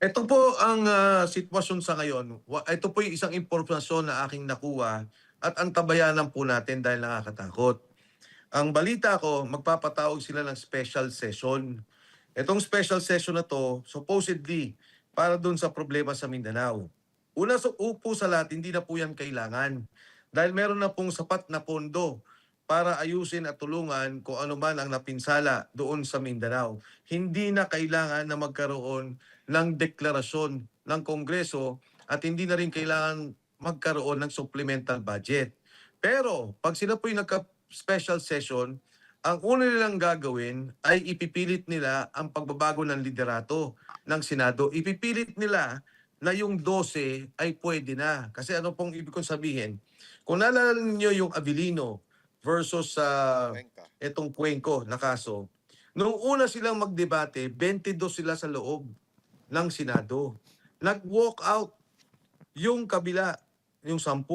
Ito po ang sitwasyon sa ngayon. Ito po yung isang impormasyon na aking nakuha at antabayanan po natin dahil nakakatakot. Ang balita ko, magpapatawag sila ng special session. Itong special session na to, supposedly, para dun sa problema sa Mindanao. Una sa upo sa lahat, hindi na po yan kailangan. Dahil meron na pong sapat na pondo para ayusin at tulungan kung ano man ang napinsala doon sa Mindanao. Hindi na kailangan na magkaroon ng deklarasyon ng Kongreso at hindi na rin kailangan magkaroon ng supplemental budget. Pero pag sila po yung nagka-special session, ang una nilang gagawin ay ipipilit nila ang pagbabago ng liderato ng Senado. Ipipilit nila na yung 12 ay pwede na. Kasi ano pong ibig kong sabihin? Kung naalala ninyo yung Abilino versus sa Cuenca. etong Cuenco na kaso, nung una silang magdebate, 22 sila sa loob ng Senado. Nag-walk out yung kabila, yung 10.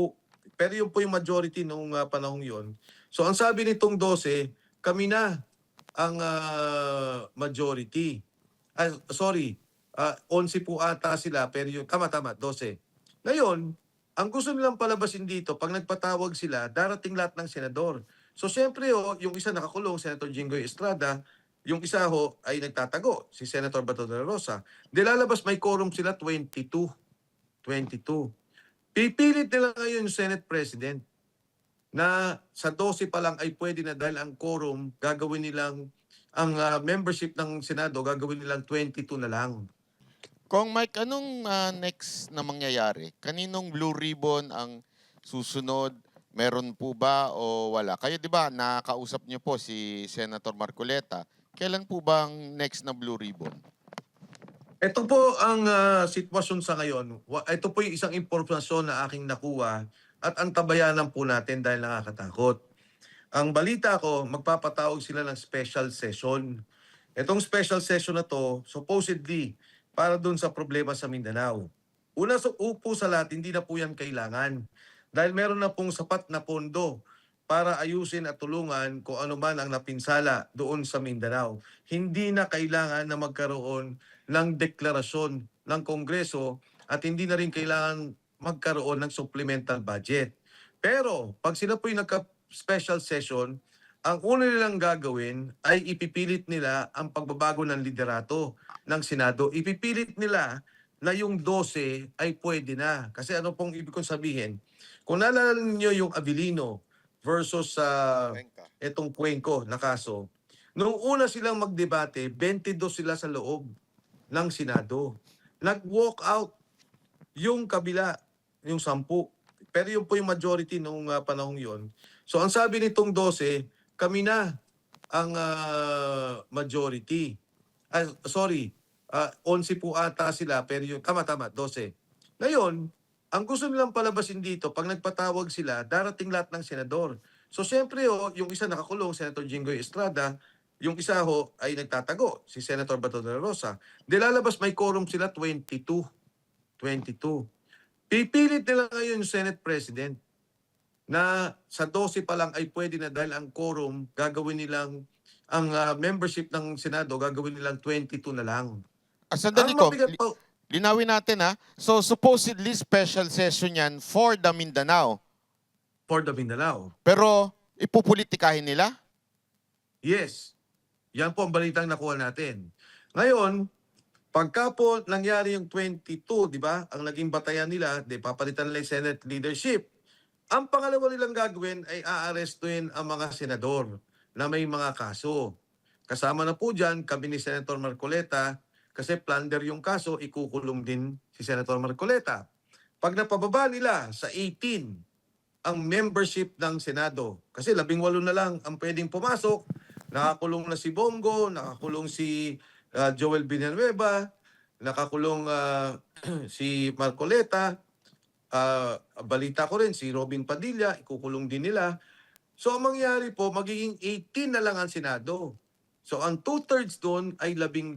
Pero yun po yung majority nung panahong yon. So ang sabi nitong 12, kami na ang majority. Sorry, 11 po ata sila, pero yun, tama, 12. Ngayon, ang gusto nilang palabasin dito, pag nagpatawag sila, darating lahat ng senador. So siyempre yung isa nakakulong, Senator Jinggoy Estrada, yung isa ay nagtatago, si Senator Bato de la Rosa. Dilalabas may quorum sila 22. Pipilit nila ngayon yung Senate President na sa 12 pa lang ay pwede na dahil ang quorum gagawin nilang ang membership ng Senado gagawin nilang 22 na lang. Kung Mike, anong next na mangyayari? Kaninong blue ribbon ang susunod? Meron po ba o wala? Kayo 'di ba nakausap niyo po si Senator Marcoleta. Kailan po ba ang next na blue ribbon? Ito po ang sitwasyon sa ngayon. Ito po yung isang impormasyon na aking nakuha at antabayanan po natin dahil nakakatakot. Ang balita ko, magpapatawag sila ng special session. Itong special session na to, supposedly, para dun sa problema sa Mindanao. Una sa upo sa lahat, hindi na po yan kailangan. Dahil meron na pong sapat na pondo para ayusin at tulungan kung ano man ang napinsala doon sa Mindanao. Hindi na kailangan na magkaroon ng deklarasyon ng Kongreso at hindi na rin kailangan magkaroon ng supplemental budget. Pero pag sila po yung nagka-special session, ang una nilang gagawin ay ipipilit nila ang pagbabago ng liderato ng Senado. Ipipilit nila na yung 12 ay pwede na. Kasi ano pong ibig kong sabihin? Kung naalala ninyo yung Abilino versus sa Cuenca. etong Cuenco na kaso, nung una silang magdebate, 22 sila sa loob ng Senado. Nag-walk out yung kabila, yung 10. Pero yun po yung majority nung panahong yon. So ang sabi nitong 12, kami na ang majority. Sorry, 11 po ata sila, pero yun, tama, 12. Ngayon, ang gusto nilang palabasin dito, pag nagpatawag sila, darating lahat ng senador. So siyempre yung isa nakakulong, Senator Jinggoy Estrada, yung isa ay nagtatago, si Senator Bato de la Rosa. Dilalabas may quorum sila 22. Pipilit nila ngayon yung Senate President na sa 12 pa lang ay pwede na dahil ang quorum gagawin nilang ang membership ng Senado gagawin nilang 22 na lang. Sandali Ang ko, mabigat pa linawin natin ha. So supposedly special session yan for the Mindanao. for the Mindanao. Pero ipupolitikahin nila? Yes. Yan po ang balitang nakuha natin. Ngayon, pagka po nangyari yung 22, di ba? Ang naging batayan nila, papalitan nila yung Senate leadership. Ang pangalawa nilang gagawin ay aarestuin ang mga senador na may mga kaso. Kasama na po dyan kami ni Senator Marcoleta kasi plunder yung kaso, ikukulong din si Senator Marcoleta. Pag napababa nila sa 18 ang membership ng Senado, kasi 18 na lang ang pwedeng pumasok, nakakulong na si Bongo, nakakulong si Joel Villanueva, nakakulong si Marcoleta, balita ko rin si Robin Padilla, ikukulong din nila. So ang mangyayari po, magiging 18 na lang ang Senado. So ang 2/3 doon ay 12.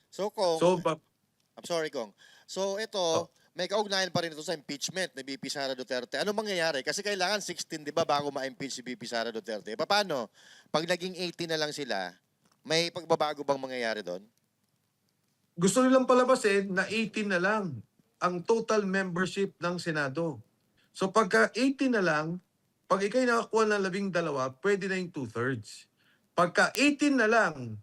So kung, So I'm sorry Kong. So oh, ito, may kaugnayan pa rin ito sa impeachment ni VP Sara Duterte. Ano mangyayari? Kasi kailangan 16, di ba, bago ma-impeach si VP Sara Duterte. Paano? Pag naging 18 na lang sila, may pagbabago bang mangyayari doon? gusto nilang palabasin na 18 na lang ang total membership ng Senado. So pagka 18 na lang, pag ikay nakakuha ng 12, pwede na yung 2/3. Pagka 18 na lang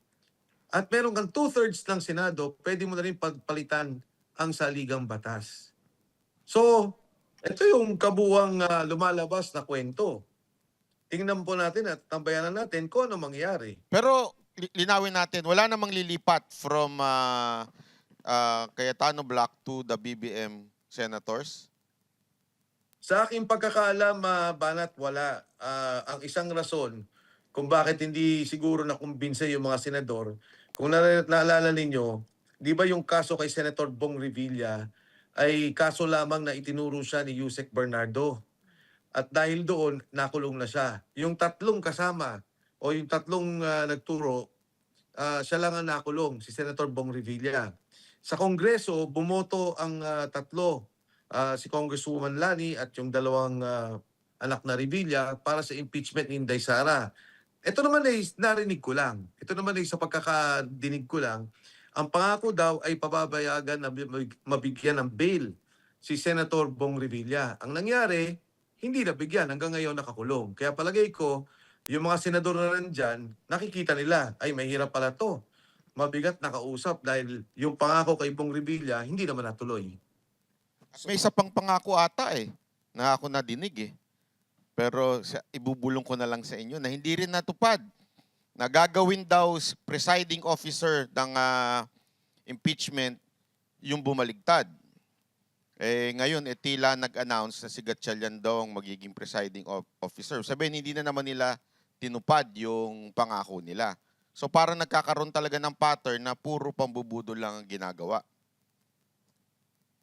at meron kang 2/3 ng Senado, pwede mo na rin pagpalitan ang saligang batas. So, ito yung kabuuang lumalabas na kwento. Tingnan po natin at tambayanan natin kung ano mangyayari. Pero linawin natin, wala namang lilipat from Cayetano Black to the BBM senators? Sa aking pagkakaalam, Banat, wala. Ang isang rason kung bakit hindi siguro nakumbinse yung mga senador, kung naalala ninyo, di ba yung kaso kay Senator Bong Revilla ay kaso lamang na itinuro siya ni Yusek Bernardo. At dahil doon, nakulong na siya. Yung tatlong kasama o yung tatlong nagturo, siya lang ang nakulong, si Senator Bong Revilla. Sa Kongreso, bumoto ang tatlo, si Congresswoman Lani at yung dalawang anak na Revilla para sa impeachment ni Inday Sara. Ito naman ay narinig ko lang. Ito naman ay sa pagkakadinig ko lang. Ang pangako daw ay pababayagan na mabigyan ng bail si Senator Bong Revilla. Ang nangyari, hindi nabigyan. Hanggang ngayon nakakulong. Kaya palagay ko, yung mga senador na nandyan, nakikita nila, ay mahirap pala to. Mabigat nakausap dahil yung pangako kay Bong Revilla, hindi naman natuloy. May isa pang pangako ata na ako nadinig Pero ibubulong ko na lang sa inyo na hindi rin natupad. Na gagawin daw presiding officer ng impeachment yung bumaligtad. Ngayon, tila nag-announce na si Gatchalian daw ang magiging presiding officer. Sabihin, hindi na naman nila tinupad yung pangako nila. So parang nagkakaroon talaga ng pattern na puro pambubudol lang ang ginagawa.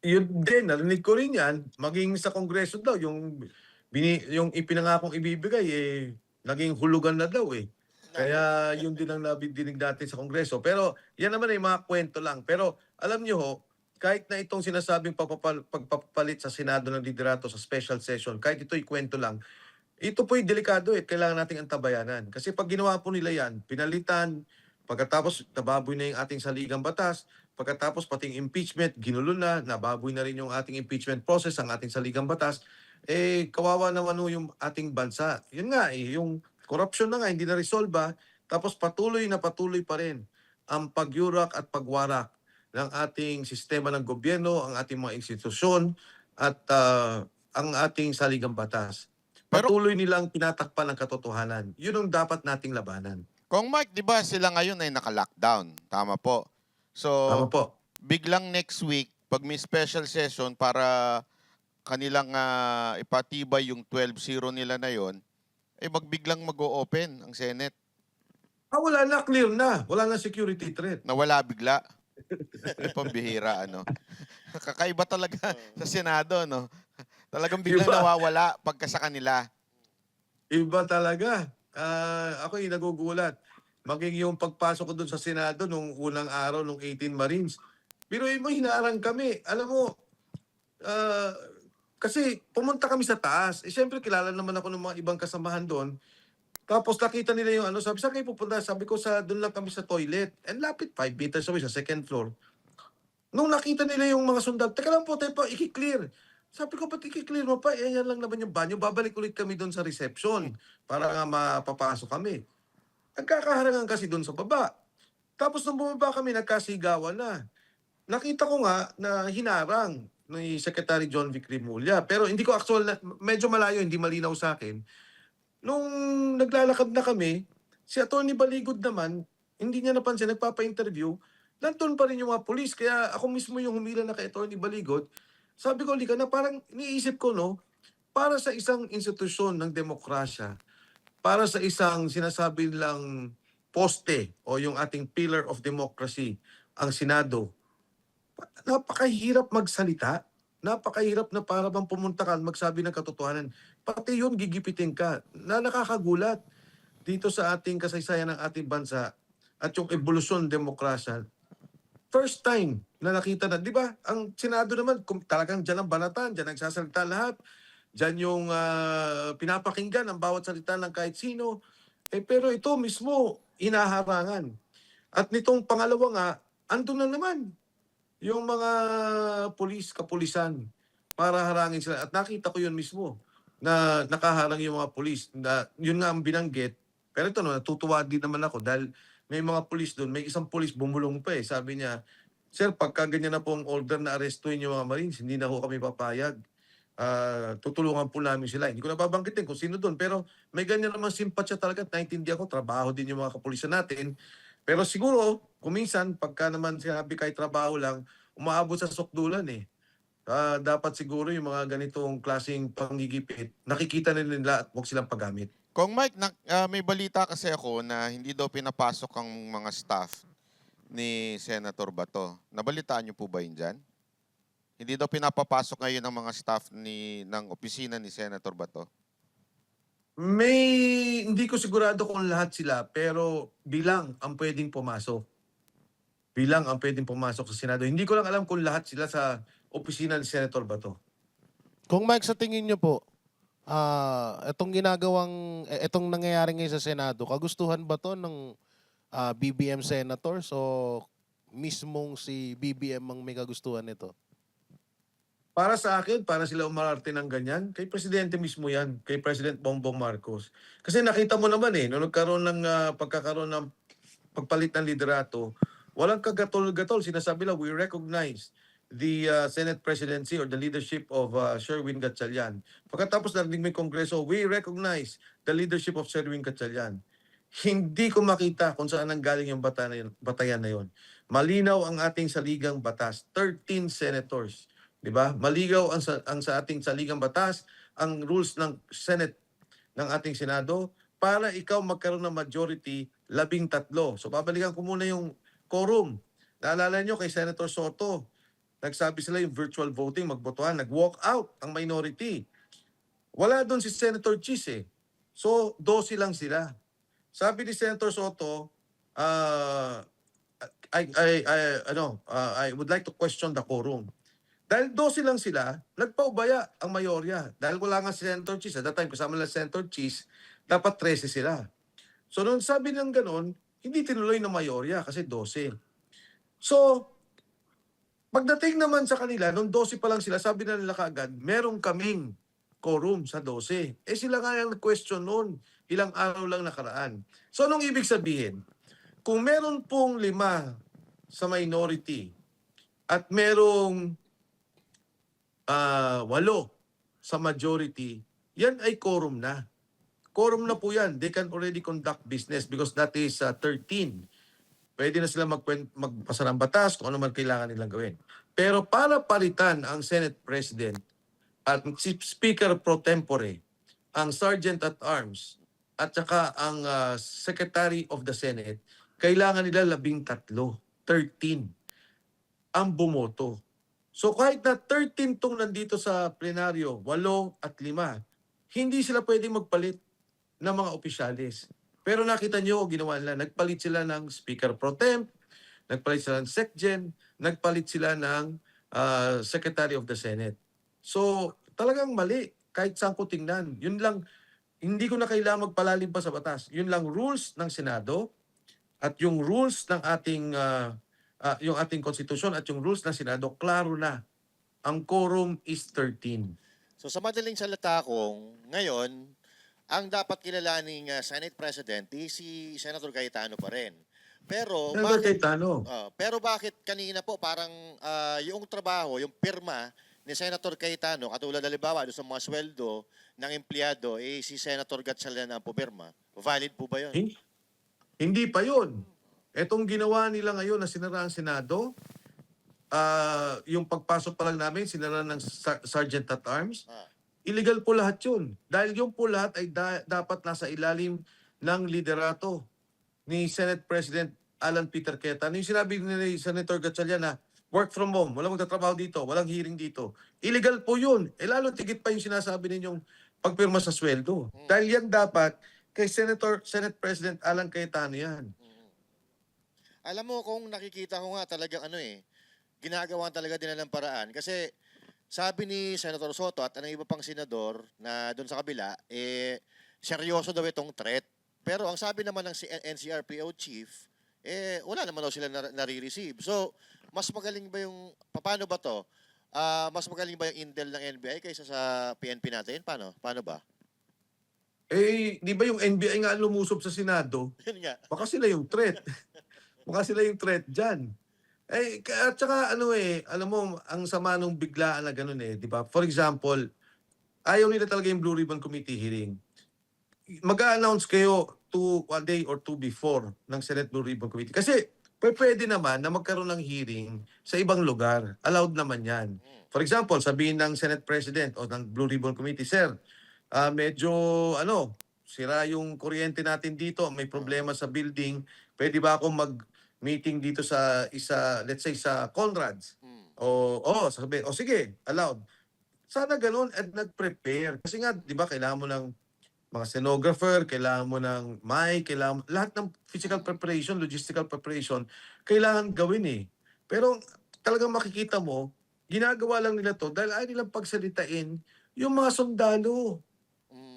Yun din, narinig ko rin yan, maging sa Kongreso daw, yung ipinangakong ibibigay, naging hulugan na daw Kaya yun din ang nabidinig natin sa Kongreso. Pero yan naman ay mga kwento lang. Pero alam nyo ho, kahit na itong sinasabing pagpapalit sa Senado ng liderato sa special session, kahit ito'y kwento lang, ito po'y delikado kailangan nating antabayanan. Kasi pag ginawa po nila yan, pinalitan, pagkatapos nababoy na yung ating saligang batas, pagkatapos pating impeachment, ginulo na, nababoy na rin yung ating impeachment process, ang ating saligang batas, kawawa naman ho yung ating bansa. Yun nga yung corruption na nga, hindi na resolve tapos patuloy pa rin ang pagyurak at pagwarak ng ating sistema ng gobyerno, ang ating mga institusyon, at ang ating saligang batas. Pero Patuloy nilang tinatakpan ang katotohanan. Yun ang dapat nating labanan. Kung Mike, di ba sila ngayon ay naka-lockdown? Tama po. So, Tama po. biglang next week, pag may special session para kanilang ipatibay yung 12-0 nila na yon, magbiglang mag-o-open ang Senate. Wala na, clear na. Wala na security threat. Nawala bigla. Pambihira, Kakaiba talaga sa Senado, Talagang biglang Iba. nawawala pagka sa kanila. Iba talaga. Ako'y nagugulat. Maging yung pagpasok ko dun sa Senado nung unang araw nung 18 Marines. Pero mo, hinaarang kami. Alam mo, kasi pumunta kami sa taas. Siyempre, kilala naman ako ng mga ibang kasamahan doon. Tapos nakita nila yung sabi, saan kayo pupunta? Sabi ko, doon lang kami sa toilet. And lapit, 5 meters away, sa second floor. Nung nakita nila yung mga sundalo, teka lang po, tayo pa, i-clear. Sabi ko, ba't i-clear mo pa? Yan lang naman yung banyo. Babalik ulit kami doon sa reception para nga mapapasok kami. Nagkakaharangan kasi doon sa baba. Tapos nung bumaba kami, nagkasigawan na. Nakita ko nga na hinarang ni Secretary John Vic Rimulya. Pero hindi ko medyo malayo, hindi malinaw sa akin. Nung naglalakad na kami, si Atty. Baligod naman, hindi niya napansin, nagpapa-interview, nandun pa rin yung mga polis. Kaya ako mismo yung humila na kay Atty. Baligod. Sabi ko, lika na, parang iniisip ko, para sa isang institusyon ng demokrasya, para sa isang sinasabi lang poste o yung ating pillar of democracy, ang Senado, napakahirap magsalita. Napakahirap na para bang pumunta ka magsabi ng katotohanan. Pati yun, gigipitin ka. Nakakagulat dito sa ating kasaysayan ng ating bansa at yung evolusyon ng demokrasya. First time na nakita na, di ba? Ang Senado naman, talagang dyan ang banatan, dyan nagsasalita lahat. Dyan yung pinapakinggan ang bawat salita ng kahit sino. Pero ito mismo, hinaharangan. At nitong pangalawa nga, andun na naman. yung mga kapulisan, para harangin sila. At nakita ko yun mismo, na nakaharang yung mga pulis. Na, yun nga ang binanggit. Pero ito, no, natutuwa din naman ako dahil may mga pulis doon. May isang pulis bumulong pa eh. Sabi niya, "Sir, pagka ganyan na po ang order na arestuin yung mga Marines, hindi na ho kami papayag. Tutulungan po namin sila." Hindi ko na babanggitin kung sino doon. Pero may ganyan naman simpatya talaga. At naintindihan ko, trabaho din yung mga kapulisan natin. Pero siguro, kung minsan, pagka naman sinabi kahit trabaho lang, umaabot sa sukdulan eh. Dapat siguro yung mga ganitong klaseng panggigipit, nakikita na nila at huwag silang paggamit. Kung Mike, may balita kasi ako na hindi daw pinapasok ang mga staff ni Senator Bato. Nabalitaan niyo po ba yun dyan? Hindi daw pinapapasok ngayon ang mga staff ng opisina ni Senator Bato. Hindi ko sigurado kung lahat sila, pero bilang ang pwedeng pumasok. Bilang ang pwedeng pumasok sa Senado. Hindi ko lang alam kung lahat sila sa opisina ni Senator Bato. Kung Mike, sa tingin niyo po, itong nangyayari ngayon sa Senado, kagustuhan ba to ng BBM senators o mismong si BBM ang may kagustuhan nito? Para sa akin, para sila umararte ng ganyan, kay Presidente mismo yan, kay President Bongbong Marcos. Kasi nakita mo naman eh, nung nagkaroon ng pagkakaroon ng pagpalit ng liderato, walang kagatol-gatol. Sinasabi lang, we recognize the Senate presidency or the leadership of Sherwin Gatchalian. Pagkatapos narinig may Kongreso, we recognize the leadership of Sherwin Gatchalian. Hindi ko makita kung saan nanggaling yung batayan na yon. Malinaw ang ating saligang batas, 13 senators. 'Di ba? Maligaw ang sa ating saligang batas, ang rules ng Senate ng ating Senado para ikaw magkaroon ng majority, 13. So babalikan ko muna yung quorum. Naalala nyo kay Senator Soto, nagsabi sila yung virtual voting, magbotohan, nag-walk out ang minority. Wala doon si Senator Chis eh. So 12 lang sila. Sabi ni Senator Soto, uh, I would like to question the quorum. Dahil 12 lang sila, nagpaubaya ang mayorya. Dahil wala nga si Senator Cheese. At that time, kasama lang Senator Cheese, dapat 13 sila. So nung sabi ng ganon, hindi tinuloy ng mayorya kasi 12. So, pagdating naman sa kanila, nung 12 pa lang sila, sabi na nila kaagad, meron kaming quorum sa 12. Eh sila nga yung question noon, ilang araw lang nakaraan. So anong ibig sabihin? Kung meron pong 5 sa minority at merong 8 sa majority, yan ay quorum na. Quorum na po yan. They can already conduct business because that is 13. Pwede na sila magpasa ng batas kung ano man kailangan nilang gawin. Pero para palitan ang Senate President at Speaker pro tempore, ang Sergeant at Arms, at saka ang Secretary of the Senate, kailangan nila 13, 13 ang bumoto. So kahit na 13 tong nandito sa plenaryo, 8 at 5, hindi sila pwedeng magpalit ng mga opisyalis. Pero nakita nyo, ginawa nila, nagpalit sila ng Speaker Pro Temp, nagpalit sila ng SecGen, nagpalit sila ng Secretary of the Senate. So talagang mali, kahit saan ko tingnan. Yun lang, hindi ko na kailangan magpalalim pa sa batas. Yun lang rules ng Senado at yung rules ng yung ating konstitusyon at yung rules ng Senado, klaro na. Ang quorum is 13. So sa madaling salita kung ngayon, ang dapat kilalaning Senate President si Senator Cayetano pa rin. Pero Senator bakit Cayetano, pero bakit kanina po parang yung trabaho, yung pirma ni Senator Cayetano, katulad halimbawa doon sa mga sweldo ng empleyado, si Senator Gatchalian ang pumirma. Valid po ba yun? hindi pa yun. Etong ginawa nila ngayon na sinara ang Senado, yung pagpasok pa lang namin, sinara ng Sergeant at Arms, Ah. illegal po lahat yun. Dahil yung po lahat ay dapat nasa ilalim ng liderato ni Senate President Alan Peter Cayetano. Yung sinabi ni Senator Gatchalian na work from home, walang magtatrabaho dito, walang hearing dito. Illegal po yun. Lalo tigit pa yung sinasabi ninyong pagpirma sa sweldo. Dahil yan dapat kay Senate President Alan Cayetano yan. Alam mo kung nakikita ko nga talagang ginagawa talaga din ng paraan. Kasi sabi ni Senator Soto at ang iba pang senador na doon sa kabila, seryoso daw itong threat. Pero ang sabi naman ng NCRPO chief, wala naman daw sila nare-receive. So, mas magaling ba yung, paano ba to? Mas magaling ba yung Intel ng NBI kaysa sa PNP natin? Paano? Paano ba? Di ba yung NBI nga lumusob sa Senado? Yun nga. Baka sila yung threat. Baka sila yung threat dyan. At saka alam mo, ang sama nung biglaan na ganun di ba? For example, ayaw nila talaga yung Blue Ribbon Committee hearing. Mag-a-announce kayo a day or two before ng Senate Blue Ribbon Committee. Kasi pwede naman na magkaroon ng hearing sa ibang lugar. Allowed naman yan. For example, sabihin ng Senate President o ng Blue Ribbon Committee, Sir, medyo sira yung kuryente natin dito, may problema sa building. Pwede ba ako mag-meeting dito sa let's say sa Conrad's? Sabi, sige, allowed. Sana ganun at nag-prepare. Kasi nga, di ba, kailangan mo ng mga stenographer, kailangan mo ng mic, lahat ng physical preparation, logistical preparation, kailangan gawin Pero talagang makikita mo, ginagawa lang nila to dahil ayaw nilang pagsalitain yung mga sundalo.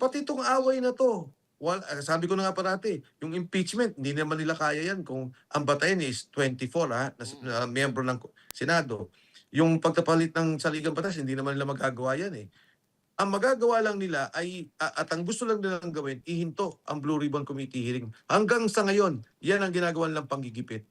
Pati itong away na to. Sabi ko na nga parati, yung impeachment, hindi naman nila kaya yan kung ang batayan is 24 na miyembro ng Senado. Yung pagtapalit ng saligang batas, hindi naman nila magagawa yan Ang magagawa lang nila ay, at ang gusto lang nilang gawin, ihinto ang Blue Ribbon Committee hearing. Hanggang sa ngayon, yan ang ginagawa nilang panggigipit.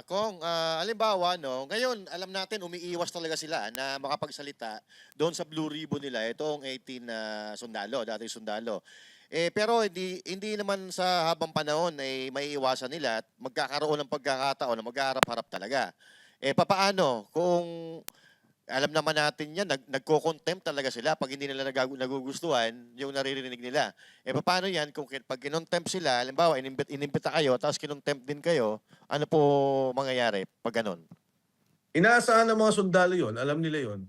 Kung halimbawa, ngayon, alam natin, umiiwas talaga sila na makapagsalita doon sa Blue Ribbon nila, itong 18 na sundalo, dating sundalo. Pero hindi naman sa habang panahon ay maiiwasan nila at magkakaroon ng pagkakataon na magkaharap-harap talaga. Papaano kung alam naman natin yan, nagko-contempt talaga sila pag hindi nila nagugustuhan yung naririnig nila. Paano yan kung pag kinontempt sila, halimbawa, inimbita kayo, tapos kinontempt din kayo, ano po mangyayari pag ganun? Inaasahan ng mga sundalo yon, alam nila yon.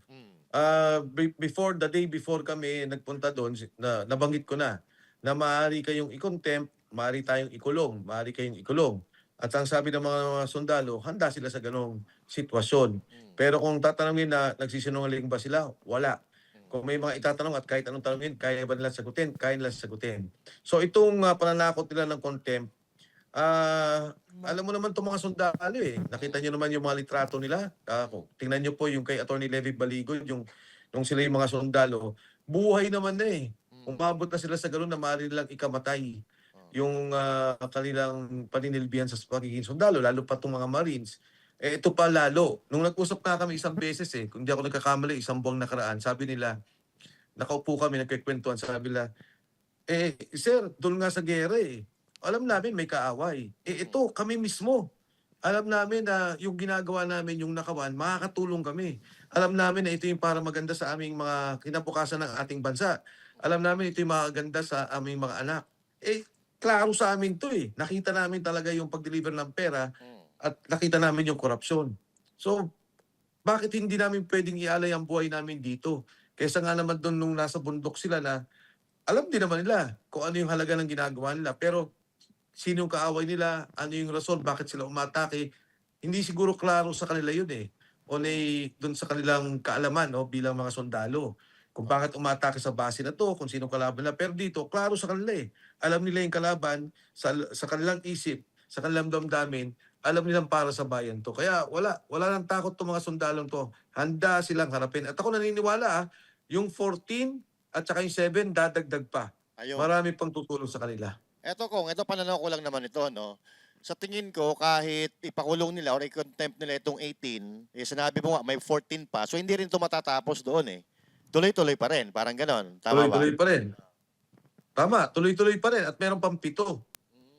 The day before kami nagpunta doon, nabanggit ko na maaari kayong i-contempt, maaari tayong ikulong, maaari kayong ikulong. At ang sabi ng mga sundalo, handa sila sa ganong sitwasyon. Pero kung tatanungin na nagsisinungaling ba sila, wala. Kung may mga itatanong at kahit anong tanongin, kaya ba nila sagutin? Kaya nila sagutin. So itong pananakot nila ng contempt, alam mo naman itong mga sundalo Nakita nyo naman yung mga litrato nila. Tingnan nyo po yung kay Atty. Levy Baligod, yung sila yung mga sundalo. Buhay naman na Umabot na sila sa gano'n na maaari nilang ikamatay yung kanilang paninilbihan sa pagiging sundalo, lalo pa itong mga Marines. Ito pa lalo. Nung nag-usap na kami isang beses kung di ako nagkakamali, isang buwang nakaraan, sabi nila, nakaupo kami, nagkikwentuhan, sabi nila, sir, doon nga sa gera alam namin may kaaway. Ito, kami mismo. Alam namin na yung ginagawa namin, yung nakawan, makakatulong kami. Alam namin na ito yung para maganda sa aming mga kinabukasan ng ating bansa. Alam namin ito yung maganda sa aming mga anak. Klaro sa amin to Nakita namin talaga yung pag-deliver ng pera at nakita namin yung korupsyon. So, bakit hindi namin pwedeng ialay ang buhay namin dito? Kaysa nga naman doon nung nasa bundok sila na alam din naman nila kung ano yung halaga ng ginagawa nila. Pero sino yung kaaway nila, ano yung rason, bakit sila umatake, hindi siguro klaro sa kanila yun O doon sa kanilang kaalaman bilang mga sundalo. Kung bakit umatake sa base na to, kung sino kalaban nila. Pero dito, klaro sa kanila Alam nila yung kalaban sa kanilang isip, sa kanilang damdamin, alam nilang para sa bayan to. Kaya wala nang takot to mga sundalong to. Handa silang harapin. At ako naniniwala yung 14 at saka yung 7 dadagdag pa. Ayun. Marami pang tutulong sa kanila. Ito pananaw ko lang naman ito, Sa tingin ko, kahit ipakulong nila or i-contempt nila itong 18, sinabi mo nga, may 14 pa. So, hindi rin ito matatapos doon Tuloy-tuloy pa rin, parang ganon. Tama ba? Tuloy-tuloy pa rin. Tama, tuloy-tuloy pa rin. At meron pang 7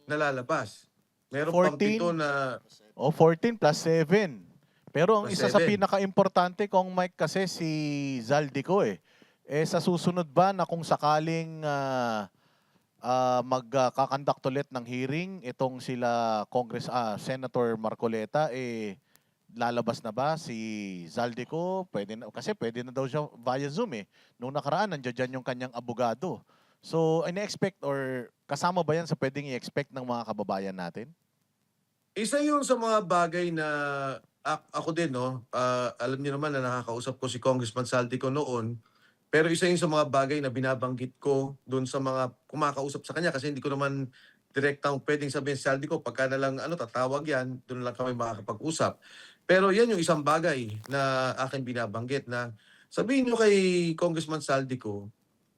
na lalabas. Meron pang 7 na... 14 plus 7. Pero ang Plus isa sa 7. pinaka-importante kong Mike kasi si Zaldico sa susunod ba na kung sakaling magkakandak ulit ng hearing itong sila Senator Marcoleta lalabas na ba si Zaldico? Kasi pwede na daw siya via Zoom Nung nakaraan nandiyan yung kanyang abogado. So, ina-expect or kasama ba yan sa pwedeng i-expect ng mga kababayan natin? Isa yun sa mga bagay na ako din, alam niyo naman na nakakausap ko si Congressman Saldico noon, pero isa yun sa mga bagay na binabanggit ko doon sa mga kumakausap sa kanya kasi hindi ko naman direktang pwedeng sabihin sa Saldi ko, pagka na lang tatawag yan, doon lang kami makakapag-usap. Pero yan yung isang bagay na aking binabanggit na sabihin nyo kay Congressman Saldi ko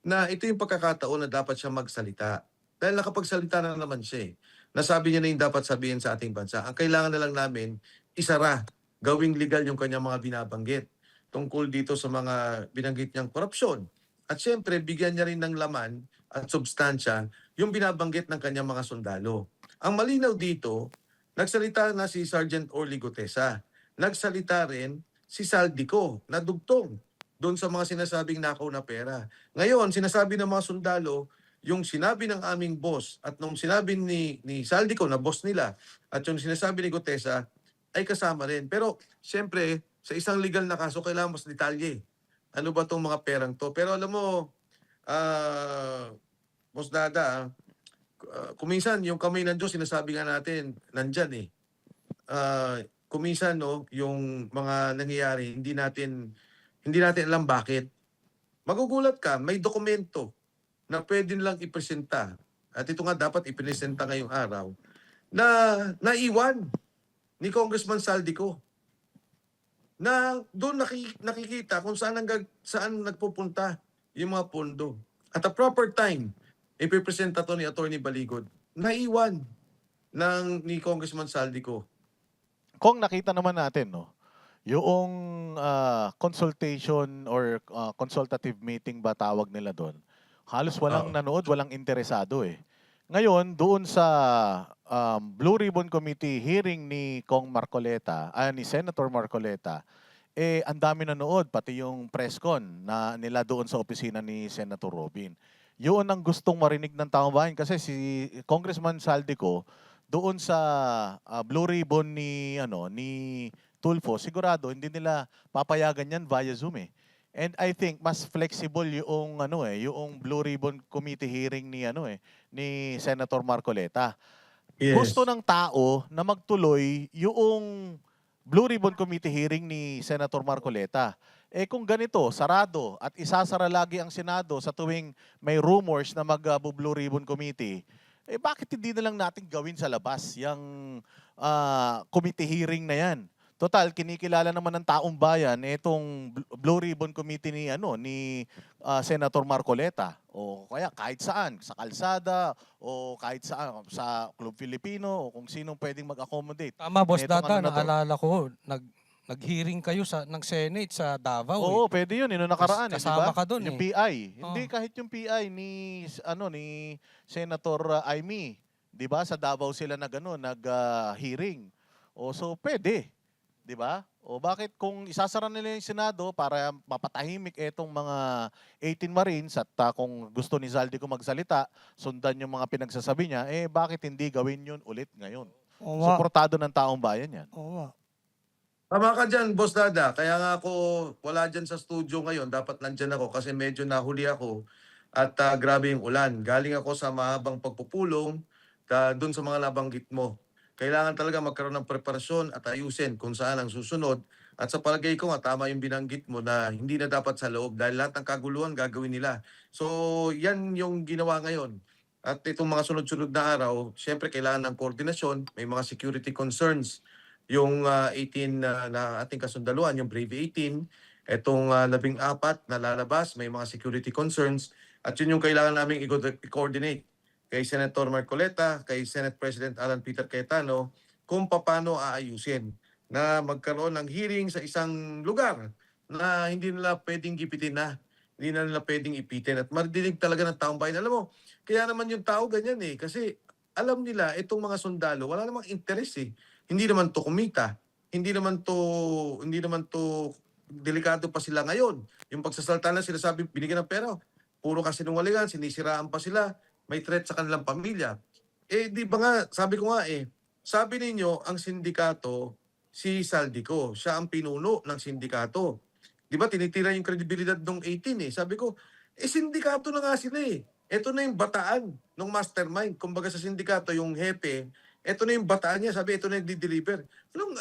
na ito yung pagkakataon na dapat siya magsalita. Dahil nakapagsalita na naman siya eh. Nasabi niya na yung dapat sabihin sa ating bansa. Ang kailangan na lang namin, isara, gawing legal yung kanyang mga binabanggit tungkol dito sa mga binanggit niyang korupsyon. At syempre, bigyan niya rin ng laman at substansya yung binabanggit ng kanyang mga sundalo. Ang malinaw dito, nagsalita na si Sergeant Orly Gutesa. Nagsalita rin si Saldico na dugtong doon sa mga sinasabing nakaw na pera. Ngayon, sinasabi ng mga sundalo, yung sinabi ng aming boss at nung sinabi ni Saldico na boss nila at yung sinasabi ni Gutesa ay kasama rin. Pero siyempre, sa isang legal na kaso, kailangan mas detalye. Ano ba itong mga perang to? Pero alam mo, Boss Dada, kuminsan yung kamay ng Diyos, sinasabi nga natin, nandyan eh. Kuminsan, no, yung mga nangyayari, hindi natin alam bakit. Magugulat ka, may dokumento na pwede lang ipresenta. At ito nga dapat ipresenta ngayong araw na naiwan ni Congressman Saldico na doon nakikita kung saan nagpupunta yung mga pondo. At a proper time, ipipresenta to ni Attorney Baligod. Naiwan ni Congressman Saldico. Kung nakita naman natin, no, yung consultation or consultative meeting ba tawag nila doon, halos walang Oo. nanood, walang interesado eh. Ngayon, doon sa Blue Ribbon Committee hearing ni ni Senator Marcoleta, ang dami nanood, pati yung press con na nila doon sa opisina ni Senator Robin. Yun ang gustong marinig ng taong bayan kasi si Congressman Saldico doon sa Blue Ribbon ni Tulfo, sigurado hindi nila papayagan yan via Zoom eh. And I think mas flexible yung yung Blue Ribbon Committee hearing ni Senator Marcoleta. Yes. Gusto ng tao na magtuloy yung Blue Ribbon Committee hearing ni Senator Marcoleta. Kung ganito, sarado at isasara lagi ang Senado sa tuwing may rumors na mag-Blue Ribbon Committee, bakit hindi na lang natin gawin sa labas yung committee hearing na yan? Total, kinikilala naman ng taong bayan itong Blue Ribbon Committee ni Senator Marcoleta. O kaya kahit saan, sa kalsada, o kahit saan, sa Club Filipino, o kung sinong pwedeng mag-accommodate. Tama, Boss Netong Dada, na to. naalala ko, nag-hearing kayo ng Senate sa Davao. Oo, pwede yun. Yung nakaraan, Kasama di ba? ka dun Yung eh. PI. Hindi Oo. kahit yung PI ni Senator Aimee. Di ba? Sa Davao sila nag-hearing. So pwede. Di ba? O bakit kung isasara nila yung Senado para mapatahimik itong mga 18 Marines at kung gusto ni Zaldico magsalita, sundan yung mga pinagsasabi niya, bakit hindi gawin yun ulit ngayon? Oo nga. Suportado ng taong bayan yan. Oo nga. Tama ka dyan, Boss Dada. Kaya nga ako wala dyan sa studio ngayon. Dapat nandyan ako kasi medyo nahuli ako. At grabe yung ulan. Galing ako sa mahabang pagpupulong dun sa mga nabanggit mo. Kailangan talaga magkaroon ng preparasyon at ayusin kung saan ang susunod. At sa palagay ko nga, tama yung binanggit mo na hindi na dapat sa loob dahil lahat ng kaguluhan gagawin nila. So, yan yung ginawa ngayon. At itong mga sunod-sunod na araw, syempre kailangan ng koordinasyon, may mga security concerns. Yung 18 na ating kasundaluhan, yung Brave 18, itong 14 na lalabas, may mga security concerns. At yun yung kailangan namin i-coordinate kay Senator Marcoleta, kay Senate President Alan Peter Cayetano, kung paano aayusin na magkaroon ng hearing sa isang lugar na hindi nila pwedeng gipitin na, hindi na nila pwedeng ipitin at maridinig talaga ng taong bayan. Alam mo, kaya naman yung tao ganyan eh, kasi alam nila itong mga sundalo, wala namang interes eh. Hindi naman to kumita, hindi naman to delikado pa sila ngayon. Yung pagsasalta na sinasabi, binigyan ng pera, puro kasinungalingan, sinisiraan pa sila, may threat sa kanilang pamilya. Di ba nga, sabi ko nga sabi ninyo, ang sindikato, si Saldico, siya ang pinuno ng sindikato. Di ba, tinitira yung kredibilidad ng 18 eh. Sabi ko, sindikato na nga sila eh. Ito na yung bataan ng mastermind. Kumbaga sa sindikato, yung hepe, ito na yung bataan niya. Sabi, ito na yung di-deliver.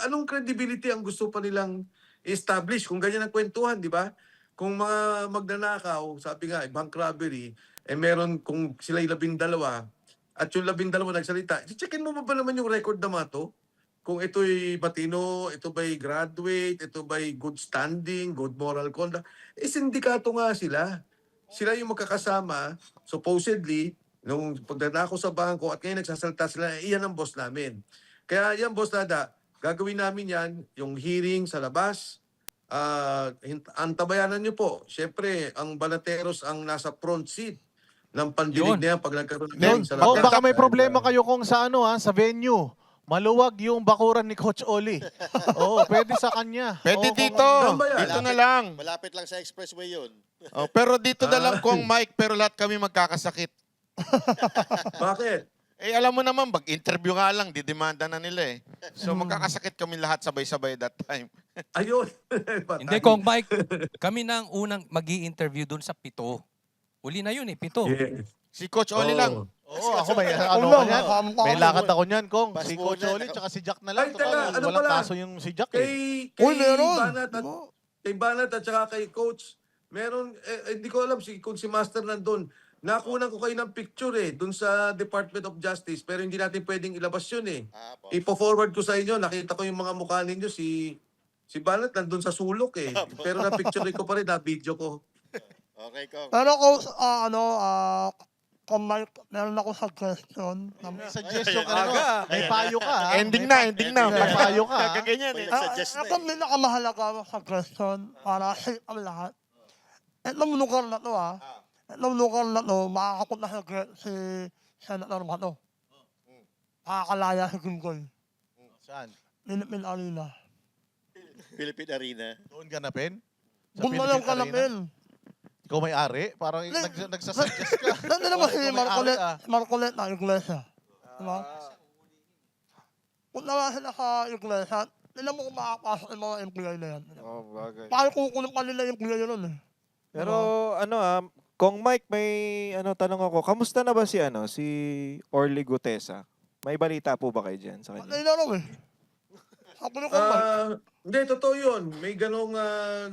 Anong credibility ang gusto pa nilang establish? Kung ganyan ang kwentuhan, di ba? Kung mga magnanakaw, sabi nga, bank robbery, meron kung sila 12, at yung 12 nagsalita, checkin mo ba naman yung record na mga to? Kung ito'y matino, ito ba'y graduate, ito ba'y good standing, good moral conduct. Sindikato nga sila. Sila yung magkakasama, supposedly, nung pagdadako sa bangko at ngayon nagsasalita sila, iyan ang boss namin. Kaya yan, Boss Dada, gagawin namin yan, yung hearing sa labas, antabayanan niyo po. Siyempre, ang balateros ang nasa front seat ng pandinig Yun. na yan pag nagkaroon ng Yun. hearing sa Oh, labas. baka may Dahil, problema kayo kung sa sa venue. Maluwag yung bakuran ni Coach Oli. Oo, pwede sa kanya. Pwede Oo, kung dito. Saan ba yan? Dito na lang. Malapit lang sa expressway yun. Oh, pero dito na lang kung Mike, pero lahat kami magkakasakit. Bakit? Eh alam mo naman, pag-interview nga lang, didemanda na nila eh. So magkakasakit kami lahat sabay-sabay that time. Ayun. Hindi, Kong Mike, kami na ang unang mag-i-interview doon sa 7. Uli na yun eh, 7. Yeah. Si Coach Oli Oo. lang. Oo, ako may may lakad ako niyan, Kong. Si Pass Coach muna. Oli tsaka si Jack na lang. Ay, teka, Total, ano walang pala? kaso yung si Jack eh. Kay Banat at saka kay Coach, meron, hindi ko alam kung si Master nandun. Nakunan ko kayo ng picture dun sa Department of Justice, pero hindi natin pwedeng ilabas yun Po. Ipo-forward ko sa inyo, nakita ko yung mga mukha ninyo, si Banat nandun sa sulok Pero na-picture ko pa rin, na-video ko. Okay, Kong. Pero kung kung meron ako suggestion. May suggestion ka na. May payo ka. ha? Ending May na, ending na. May payo ka. ha? Kaganyan May eh. nagsuggest na Ito pinakamahalaga ang suggestion para safe ang lahat. Itong lugar na to itong lugar na to, makakapunta si Senator Mato. Makakalaya si Gunggoy. Saan? Philippine Arena. Philippine Arena. Doon ganapin? Sa Kung na lang Philippine Arena? kalapin. Ikaw may-ari? Parang nagsasuggest ka. Nandun naman si Ikaw may-ari, Marcoleta Iglesia. Diba? Kung naman sila sa Iglesia, nila mo kung makakapasok yung mga employee na yan. Oh, bagay. Bakit kukunin pa nila yung employee nun Pero Kong Mike, may tanong ako. Kamusta na ba si si Orly Gutesa? May balita po ba kayo diyan sa Patay kanya? na raw Ako na kung Hindi, totoo yun. May ganong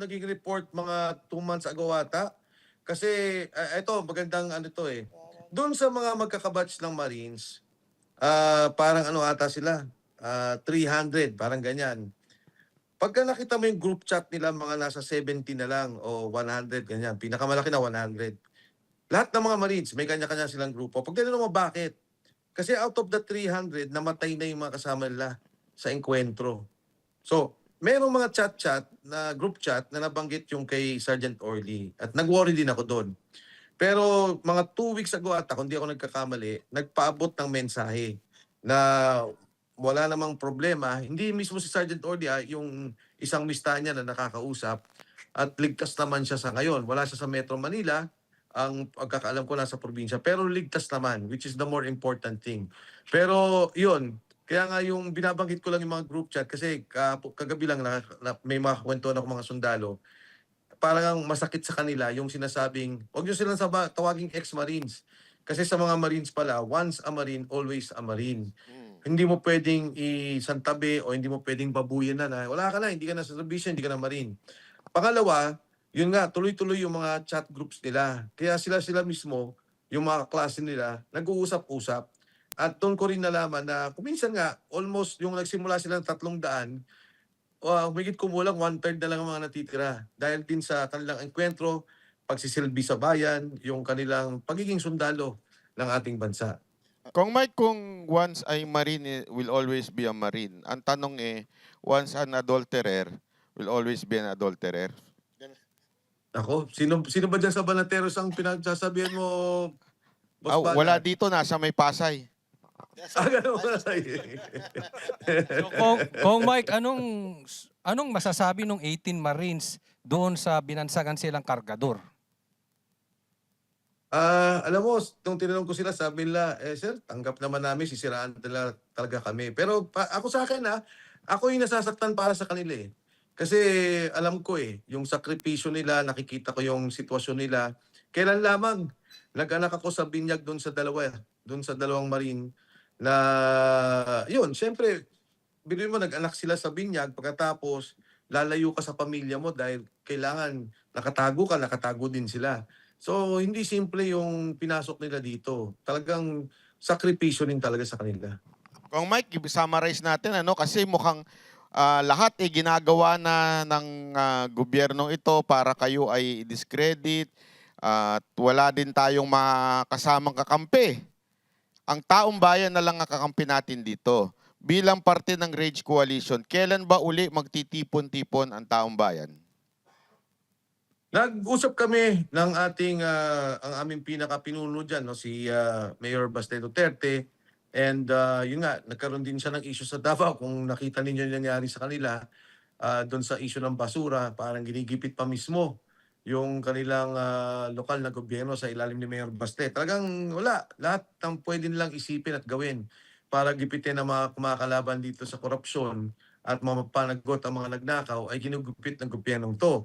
naging report mga 2 months ago ata. Kasi, ito, magandang to Doon sa mga magkakabatch ng Marines, parang ata sila, 300, parang ganyan. Pagka nakita mo yung group chat nila, mga nasa 70 na lang o 100, ganyan. Pinakamalaki na 100. Lahat ng mga Marines, may kanya-kanya silang grupo. Pag tinanong mo bakit? Kasi out of the 300, namatay na yung mga kasama nila sa enkwentro. So, merong mga chat-chat, na group chat, na nabanggit yung kay Sergeant Orly. At nag-worry din ako doon. Pero mga 2 weeks ago ata, kung di ako nagkakamali, nagpaabot ng mensahe na wala namang problema. Hindi mismo si Sergeant Orly, yung isang mista niya na nakakausap. At ligtas naman siya sa ngayon. Wala siya sa Metro Manila. Ang pagkakaalam ko nasa probinsya. Pero ligtas naman, which is the more important thing. Pero yun, kaya nga yung binabanggit ko lang yung mga group chat kasi kagabi lang may mga kwentuhan ako mga sundalo. Parang masakit sa kanila yung sinasabing, huwag nyo silang tawaging ex-Marines. Kasi sa mga Marines pala, once a Marine, always a Marine. Hindi mo pwedeng isantabi o hindi mo pwedeng babuyan na wala ka na, hindi ka na sa service, hindi ka na Marine. Pangalawa, yun nga, tuloy-tuloy yung mga chat groups nila. Kaya sila mismo, yung mga klase nila, nag-uusap-usap. At doon ko rin nalaman na kuminsan nga, almost yung nagsimula silang 300, humigit kumulang 1/3 na lang ang mga natitira. Dahil din sa kanilang enkwentro, pagsisilbi sa bayan, yung kanilang pagiging sundalo ng ating bansa. Kung Mike, kung once ay Marine, will always be a Marine. Ang tanong once an adulterer, will always be an adulterer. Ako, sino ba dyan sa Banateros ang pinagsasabihan mo, Boss Banat? Wala dito, nasa may Pasay. Ganun ba? So, Kong Mike, anong masasabi ng 18 Marines doon sa binansagan silang kargador? Alam mo, nung tinanong ko sila, sabi nila, sir, tanggap naman namin, sisiraan talaga kami. Pero ako sa akin, ako yung nasasaktan para sa kanila Kasi alam ko yung sakripisyo nila, nakikita ko yung sitwasyon nila. Kailan lamang, nag-anak ako sa binyag doon sa dalawang Marine, na yun, syempre, binuin mo, nag-anak sila sa binyag, pagkatapos, lalayo ka sa pamilya mo dahil kailangan nakatago din sila. So, hindi simple yung pinasok nila dito. Talagang sakripisyo din talaga sa kanila. Kung Mike, i-summarize natin kasi mukhang lahat ay ginagawa na ng gobyernong ito para kayo ay discredit at wala din tayong makasamang kakampi. Ang taong bayan na lang ang kakampi natin dito. Bilang parte ng Rage Coalition, kailan ba uli magtitipon-tipon ang taong bayan? Nag-usap kami ng ating ang aming pinakapinuno diyan, no, si Mayor Baste Duterte, and yun nga, nagkaroon din siya ng issue sa Davao. Kung nakita ninyo yung nangyari sa kanila doon sa issue ng basura, parang ginigipit pa mismo yung kanilang lokal na gobyerno sa ilalim ni Mayor Baste. Talagang wala, lahat ng pwede nilang isipin at gawin para gipitin ang mga kumakalaban dito sa korupsyon at mapapanagot ang mga nagnakaw ay ginugupit ng gobyernong to.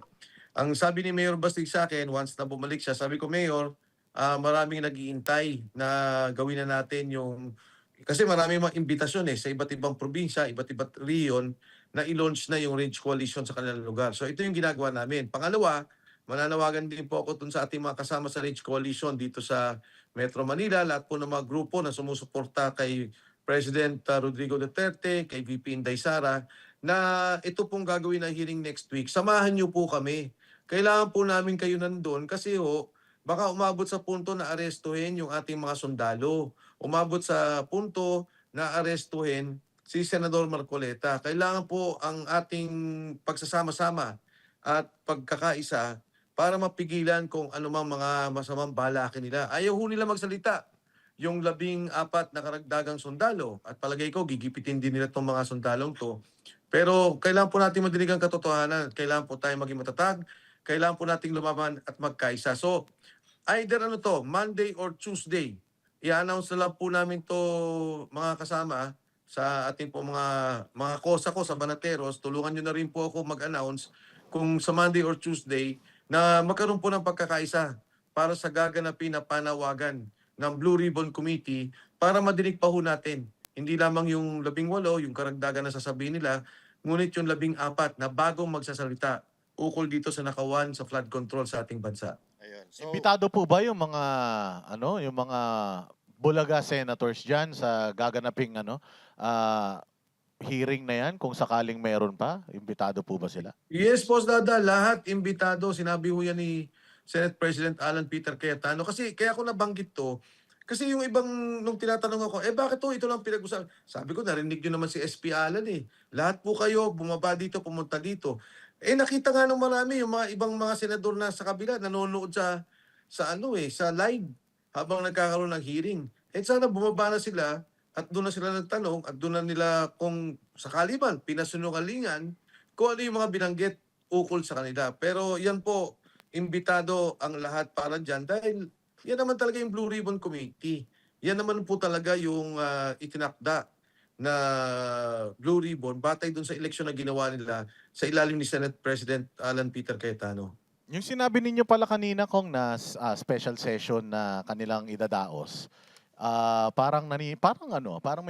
Ang sabi ni Mayor Bastig sa akin, once na bumalik siya, sabi ko, Mayor, maraming nag-iintay na gawin na natin yung... Kasi maraming mga imbitasyon sa iba't ibang probinsya, iba't ibang region na i-launch na yung Rage Coalition sa kanilang lugar. So ito yung ginagawa namin. Pangalawa, mananawagan din po ako dun sa ating mga kasama sa Rage Coalition dito sa Metro Manila, lahat po ng mga grupo na sumusuporta kay President Rodrigo Duterte, kay VP Inday Sara, na ito pong gagawin na hearing next week. Samahan niyo po kami. Kailangan po namin kayo nandun kasi baka umabot sa punto na arestuhin yung ating mga sundalo. Umabot sa punto na arestuhin si Senador Marcoleta. Kailangan po ang ating pagsasama-sama at pagkakaisa para mapigilan kung anumang mga masamang balakin nila. Ayaw ho nila magsalita. Yung 14 na karagdagang sundalo at palagay ko gigipitin din nila itong mga sundalong to. Pero kailangan po natin madinig ang katotohanan. Kailangan po tayo maging matatag. Kailangan po nating lumaban at magkaisa. So, either Monday or Tuesday, i-announce na lang po namin to mga kasama sa ating po mga kosa ko sa Banateros. Tulungan nyo na rin po ako mag-announce kung sa Monday or Tuesday na magkaroon po ng pagkakaisa para sa gaganapin na panawagan ng Blue Ribbon Committee para madinig pa ho natin. Hindi lamang yung 18, yung karagdagan na sasabihin nila, ngunit yung 14 na bagong magsasalita ukol dito sa nakawan sa flood control sa ating bansa. Ayun. So, Imbitado po ba yung mga yung mga Bulaga senators diyan sa gaganaping hearing na yan kung sakaling meron pa? Imbitado po ba sila? Yes, Boss Dada, lahat imbitado. Sinabi ho yan ni Senate President Alan Peter Cayetano. Kasi kaya ako nabanggit to, kasi yung ibang, nung tinatanong ako, bakit ito lang pinag-usapan? Sabi ko, narinig nyo naman si SP Alan Lahat po kayo, bumaba dito, pumunta dito. Nakita nga nung marami, yung mga ibang mga senador na sa kabila, nanonood sa live habang nagkakaroon ng hearing. Sana bumaba na sila at doon na sila nagtanong at doon na nila kung sakali man pinasunungalingan kung ano yung mga binanggit ukol sa kanila. Pero yan po, imbitado ang lahat para dyan dahil yan naman talaga yung Blue Ribbon Committee. Yan naman po talaga yung itinakda na Blue Ribbon batay dun sa eleksyon na ginawa nila sa ilalim ni Senate President Alan Peter Cayetano. Yung sinabi ninyo pala kanina kung na special session na kanilang idadaos, parang may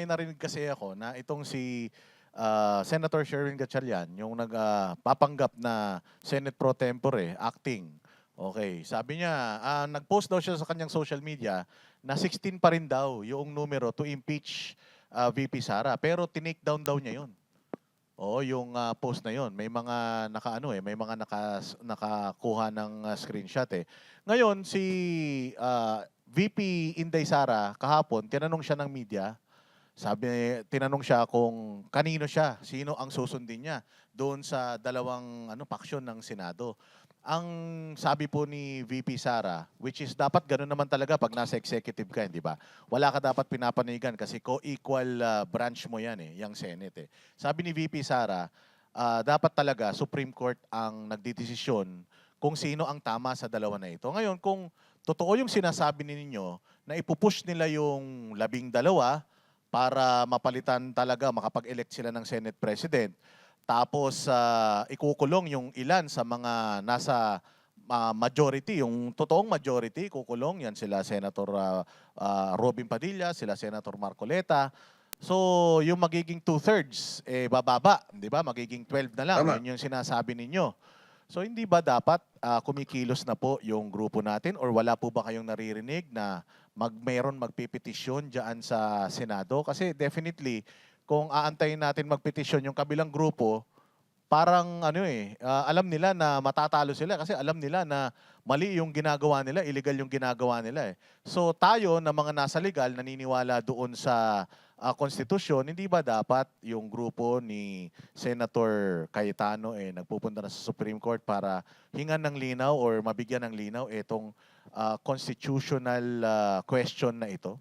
narinig kasi ako na itong si Senator Sherwin Gatchalian, yung nagpapanggap na Senate Pro Tempore, acting. Okay, sabi niya, nag-post daw siya sa kanyang social media na 16 pa rin daw yung numero to impeach VP Sara, pero tinake down daw niya yun. Oo, yung post na yon, may mga nakakuha ng screenshot Ngayon si VP Inday Sara kahapon tinanong siya ng media, tinanong siya kung kanino siya, sino ang susundin niya doon sa dalawang paksyon ng Senado. Ang sabi po ni VP Sara, which is dapat gano'n naman talaga pag nasa executive ka, di ba? Wala ka dapat pinapanigan kasi co-equal branch mo yan yung Senate Sabi ni VP Sara, dapat talaga Supreme Court ang nagdidesisyon kung sino ang tama sa dalawa na ito. Ngayon, kung totoo yung sinasabi ninyo na ipupush nila yung 12 para mapalitan talaga, makapag-elect sila ng Senate President, tapos ikukulong yung ilan sa mga nasa majority, yung totoong majority, kukulong yan sila Senator Robin Padilla, sila Senator Marcoleta. So yung magiging 2/3 bababa, di ba? Magiging 12 na lang. Tama. Yun yung sinasabi ninyo. So hindi ba dapat kumikilos na po yung grupo natin or wala po ba kayong naririnig na mayroon magpipetisyon diyan sa Senado? Kasi definitely kung aantayin natin magpetisyon yung kabilang grupo, parang alam nila na matatalo sila kasi alam nila na mali yung ginagawa nila, illegal yung ginagawa nila eh. So tayo na mga nasa legal, naniniwala doon sa konstitusyon, hindi ba dapat yung grupo ni Senator Cayetano nagpupunta na sa Supreme Court para hingan ng linaw or mabigyan ng linaw itong constitutional question na ito?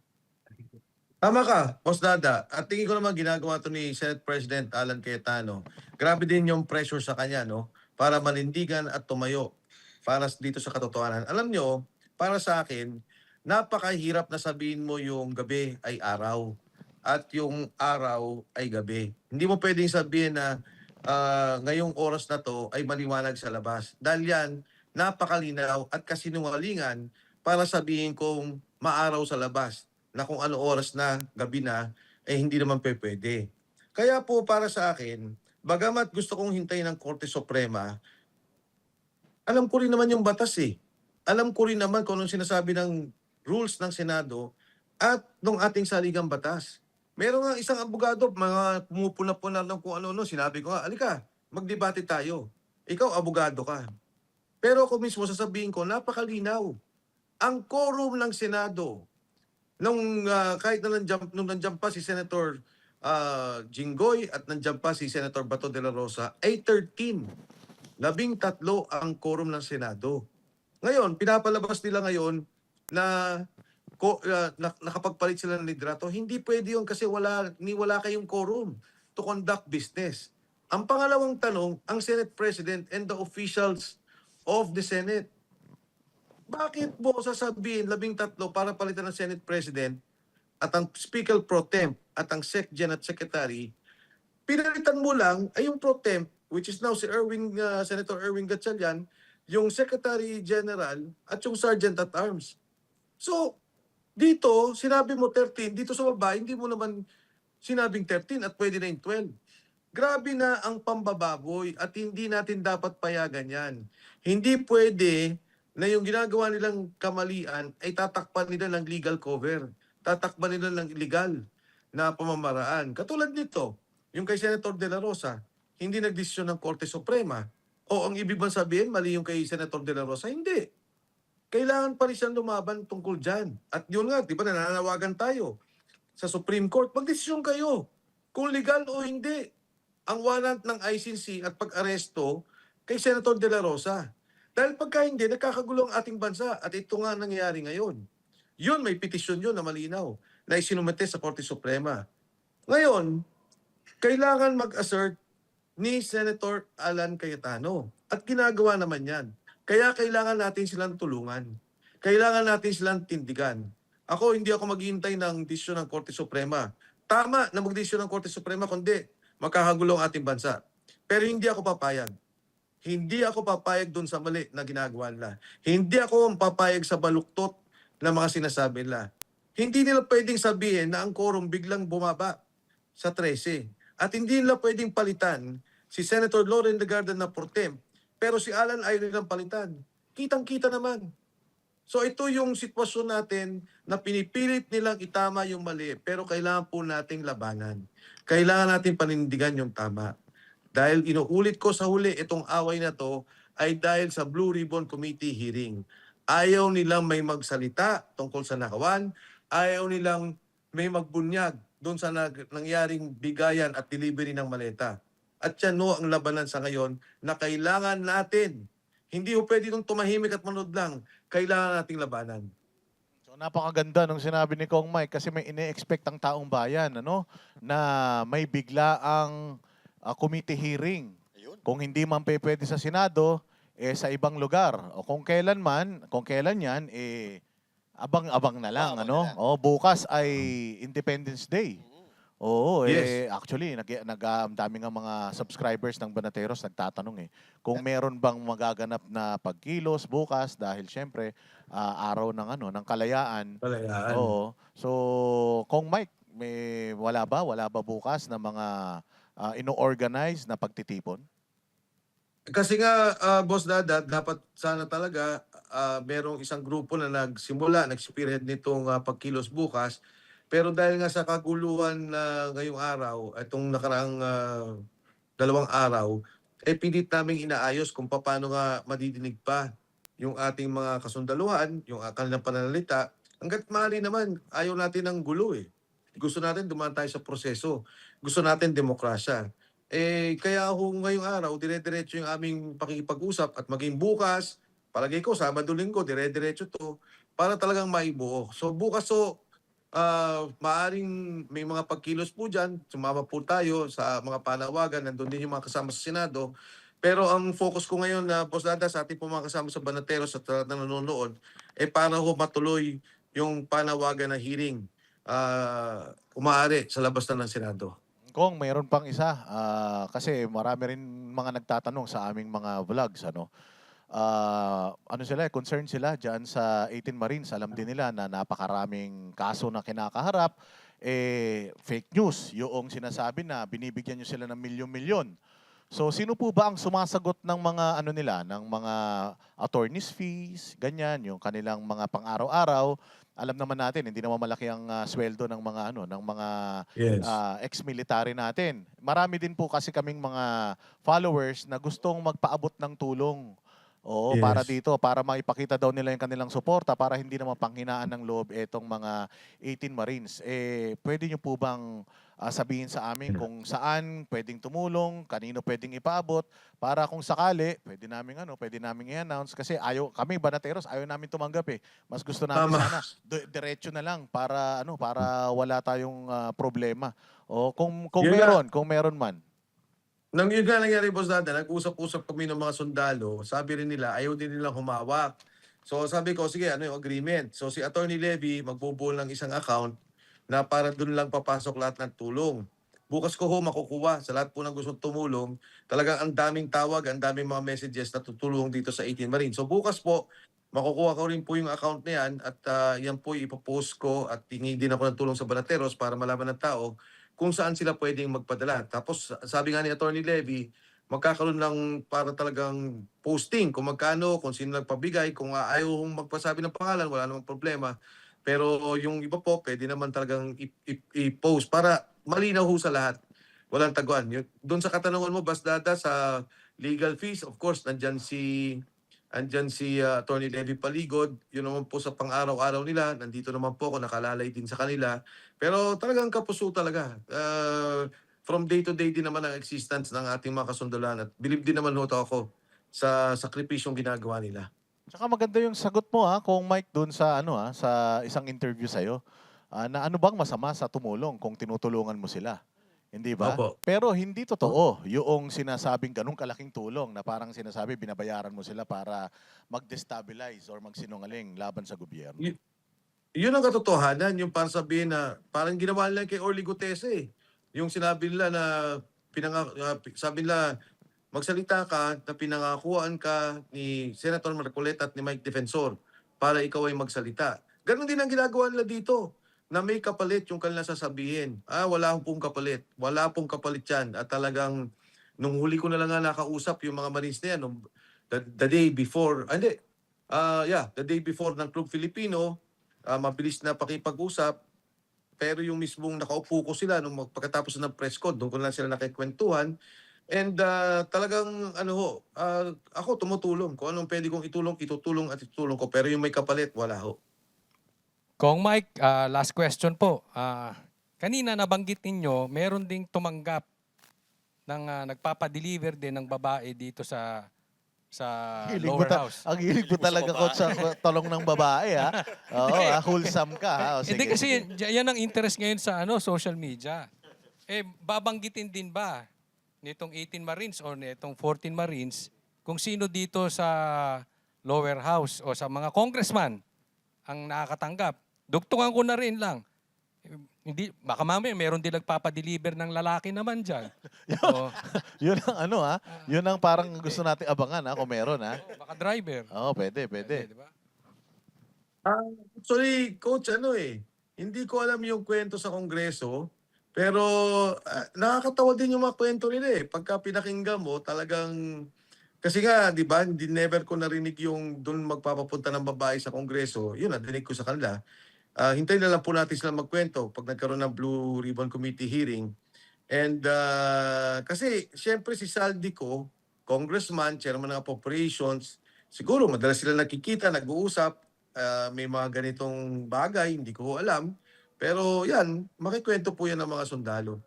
Tama ka, Boss Dada. At tingin ko naman ginagawa to ni Senate President Alan Cayetano. Grabe din yung pressure sa kanya, no? Para manindigan at tumayo para dito sa katotohanan. Alam nyo, para sa akin, napakahirap na sabihin mo yung gabi ay araw at yung araw ay gabi. Hindi mo pwedeng sabihin na ngayong oras na to ay maliwanag sa labas. Dahil yan, napakalinaw at kasinungalingan para sabihin kong maaraw sa labas na kung ano oras na, gabi na, hindi naman pwede. Kaya po para sa akin, bagamat gusto kong hintayin ng Korte Suprema, alam ko rin naman yung batas eh. Alam ko rin naman kung anong sinasabi ng rules ng Senado at ng ating saligang batas. Meron nga isang abogado, mga pumupuna-puna ng kung ano-ano, sinabi ko nga, alika, magdebate tayo. Ikaw, abogado ka. Pero ako mismo sasabihin ko, napakalinaw. Ang quorum ng Senado, kahit na nandiyan pa si Senator Jinggoy at nandiyan pa si Senator Bato de la Rosa, ay 13. 13 ang quorum ng Senado. Ngayon, pinapalabas nila ngayon na nakapagpalit sila ng liderato. Hindi pwede yun kasi wala kayong quorum to conduct business. Ang pangalawang tanong, ang Senate President and the officials of the Senate, bakit mo sasabihin 13 para palitan ng Senate President at ang Speaker Pro Temp at ang SecGen at Secretary, pinalitan mo lang ay yung Pro Temp, which is now si Senator Erwin Gatchalian, yung Secretary General at yung Sergeant at Arms. So, dito, sinabi mo 13, dito sa baba, hindi mo naman sinabing 13 at pwede na yung 12. Grabe na ang pambababoy at hindi natin dapat payagan yan. Hindi pwede na yung ginagawa nilang kamalian ay tatakpan nila ng legal cover. Tatakpan nila ng illegal na pamamaraan. Katulad nito, yung kay Senator De La Rosa, hindi nagdesisyon ng Korte Suprema. O ang ibig bang sabihin, mali yung kay Senator De La Rosa? Hindi. Kailangan pa rin siyang lumaban tungkol dyan. At yun nga, di ba nananawagan tayo sa Supreme Court, magdesisyon kayo kung legal o hindi ang warrant ng ICC at pag-aresto kay Senator De La Rosa. Dahil pagka hindi, nagkakagulo ang ating bansa at ito nga nangyayari ngayon. Yun, may petisyon yun na malinaw na isinumite sa Korte Suprema. Ngayon, kailangan mag-assert ni Senator Alan Cayetano at ginagawa naman yan. Kaya kailangan natin silang tulungan. Kailangan natin silang tindigan. Ako, hindi ako maghihintay ng desisyon ng Korte Suprema. Tama na magdesisyon ng Korte Suprema, kundi makakagulo ang ating bansa. Pero hindi ako papayag. Hindi ako papayag dun sa mali na ginagawa nila. Hindi ako papayag sa baluktot na mga sinasabi nila. Hindi nila pwedeng sabihin na ang quorum biglang bumaba sa 13. At hindi nila pwedeng palitan si Senator Loren Legarda na pro temp, pero si Alan ayaw nilang palitan. Kitang-kita naman. So ito yung sitwasyon natin na pinipilit nilang itama yung mali, pero kailangan po nating labanan. Kailangan natin panindigan yung tama. Dahil inuulit ko sa huli, itong away na to ay dahil sa Blue Ribbon Committee hearing. Ayaw nilang may magsalita tungkol sa nakawan. Ayaw nilang may magbunyag doon sa nangyaring bigayan at delivery ng maleta. At yan no ang labanan sa ngayon na kailangan natin. Hindi ho pwede itong tumahimik at manood lang. Kailangan nating labanan. So napakaganda nung sinabi ni Kong Mike kasi may ine-expect ang taong bayan na may bigla ang committee hearing. Ayun. Kung hindi man pwede sa Senado, sa ibang lugar. O kung kailan yan, abang-abang na lang. Abang na lang. O, bukas ay Independence Day. Oo, Yes. actually, ang dami nga mga subscribers ng Banateros nagtatanong kung meron bang magaganap na pagkilos bukas dahil syempre araw ng kalayaan. Kalayaan. Oo. So, Kong Mike, wala ba bukas na mga ino-organize na pagtitipon? Kasi nga, Boss Dada, dapat sana talaga merong isang grupo na nagsimula, nag-spearhead nitong pagkilos bukas. Pero dahil nga sa kaguluhan na ngayong araw, itong nakaraang 2 araw, pilit naming inaayos kung paano nga madidinig pa yung ating mga kasundaluhan, yung kanilang pananalita. Hangga't maaari naman, ayaw natin ng gulo eh. Gusto natin dumaan tayo sa proseso. Gusto natin demokrasya. Kaya ho ngayong araw, dire-diretso yung aming pakikipag-usap at maging bukas, palagay ko, Sabado, Linggo, dire-diretso to para talagang maibuo. So bukas maaring may mga pagkilos po dyan, sumama po tayo sa mga panawagan, nandun din yung mga kasama sa Senado. Pero ang focus ko ngayon na Boss Dada sa ating po mga kasama sa Banateros at na nanonood, para ho matuloy yung panawagan na hearing umaari sa labas na ng Senado. Kung mayroon pang isa, kasi marami rin mga nagtatanong sa aming mga vlogs, ano. Ano sila, concerned sila diyan sa 18 Marines. Alam din nila na napakaraming kaso na kinakaharap. Fake news yung sinasabi na binibigyan nyo sila ng milyon-milyon. So sino po ba ang sumasagot ng mga ano nila, ng mga attorneys fees, ganyan, yung kanilang mga pang-araw-araw? Alam naman natin, hindi naman malaki ang sweldo ng mga ano, ng mga Yes. ex-military natin. Marami din po kasi kaming mga followers na gustong magpaabot ng tulong. Oo, para Yes. dito, para maipakita daw nila yung kanilang suporta para hindi naman panghinaan ng loob etong mga 18 Marines. Pwede nyo po bang sabihin sa amin kung saan pwedeng tumulong, kanino pwedeng ipaabot, para kung sakali, pwede naming i-announce kasi kami Banateros, ayaw namin tumanggap eh. Mas gusto namin Tama. sana diretso na lang para wala tayong problema. O kung Yun nga. kung meron man. Nang yun nga nangyari, Boss Dada, nag-usap-usap kami ng mga sundalo, sabi rin nila, ayaw din nilang humawak. So sabi ko, sige, ano yung agreement? So si Attorney Levy, magbubuo ng isang account na para dun lang papasok lahat ng tulong. Bukas ko ho makukuha sa lahat po ng gustong tumulong. Talagang ang daming tawag, ang daming mga messages na tutulong dito sa 18 Marines. So bukas po, makukuha ko rin po yung account na yan at yan po ipopost ko at hingi din ako ng tulong sa Banateros para malaman ng tao kung saan sila pwedeng magpadala. Tapos sabi nga ni Attorney Levy, magkakaroon ng para talagang posting kung magkano, kung sino nagpabigay, kung ayaw magpasabi ng pangalan, wala namang problema. Pero yung iba po, pwede naman talagang i-post para malinaw ho sa lahat. Walang taguan. Doon sa katanungan mo, Basdada, sa legal fees, of course, andyan si Attorney Levy Paligod. Yun naman po sa pang-araw-araw nila. Nandito naman po ako, nakalalay din sa kanila. Pero talagang kapuso talaga. From day to day din naman ang existence ng ating mga kasundaluhan at believe din naman ho ako sa sakripisyong ginagawa nila. Tsaka maganda yung sagot mo kung Mike doon sa sa isang interview sa'yo. Na ano bang masama sa tumulong kung tinutulungan mo sila? Hindi ba? Opo. Pero hindi totoo yung sinasabing ganung kalaking tulong na parang sinasabi binabayaran mo sila para mag-destabilize or magsinungaling laban sa gobyerno. Yun ang katotohanan, yung parang sabihin na parang ginawa nila kay Orly Gutese eh. Yung sinabi nila na sabi nila magsalita ka na pinangakuan ka ni Senator Marcoleta at ni Mike Defensor para ikaw ay magsalita. Ganon din ang ginagawa nila dito na may kapalit yung kanilang sasabihin. Wala pong kapalit. Wala pong kapalit yan. At talagang nung huli ko na lang nga nakausap yung mga Marines na yan, the day before, the day before ng Club Filipino, mabilis na pakipag-usap, pero yung mismong nakaupo ko sila nung pagkatapos ng press con, doon ko lang sila nakikwentuhan. And talagang ako tumutulong. Kung anong pwede kong itutulong at itutulong ko. Pero yung may kapalit, wala ho. Kong Mike, last question po. Kanina nabanggit ninyo, meron ding tumanggap ng nagpapadeliver din ng babae dito sa lower house. Ang hilig mo talaga ko sa talong ng babae Oo, wholesome ka O, sige, Hindi kasi sige. yan ang interest ngayon sa social media. Babanggitin din ba nitong 18 Marines o nitong 14 Marines kung sino dito sa lower house o sa mga congressman ang nakakatanggap? Dugtungan ko na rin lang. Hindi, baka mamaya meron din nagpapadeliver ng lalaki naman dyan. O, Yun ang yun ang parang gusto nating abangan kung meron baka driver. Oo, pwede. Di ba? Actually, Coach, hindi ko alam yung kwento sa Kongreso, pero nakakatawa din yung mga kwento nila eh. Pagka pinakinggan mo, talagang Kasi nga, di ba, never ko narinig yung doon magpapapunta ng babae sa Kongreso. Yun, nadinig ko sa kanila. Hintayin na lang po natin sila magkwento pag nagkaroon ng Blue Ribbon Committee hearing. And kasi siyempre si Saldico, congressman, chairman ng appropriations, siguro madalas sila nakikita, nag-uusap, may mga ganitong bagay, hindi ko alam. Pero yan, makikwento po yan ng mga sundalo.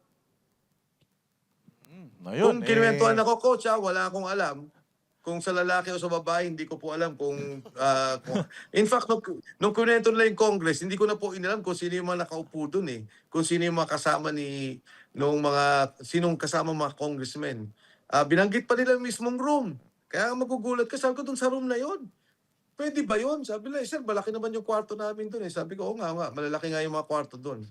Ayun, Kung kinuwentuhan ako, coach, wala akong alam. Kung sa lalaki o sa babae, hindi ko po alam in fact, nung kunento nila yung Congress, hindi ko na po inalam kung sino yung mga nakaupo dun eh. Kung sino yung mga kasama sinong kasama mga congressmen. Binanggit pa nila yung mismong room. Kaya magugulat ka, sabi ko dun sa room na yon. Pwede ba yun? Sabi nila, sir, malaki naman yung kwarto namin dun eh. Sabi ko, oo nga, malalaki nga yung mga kwarto dun.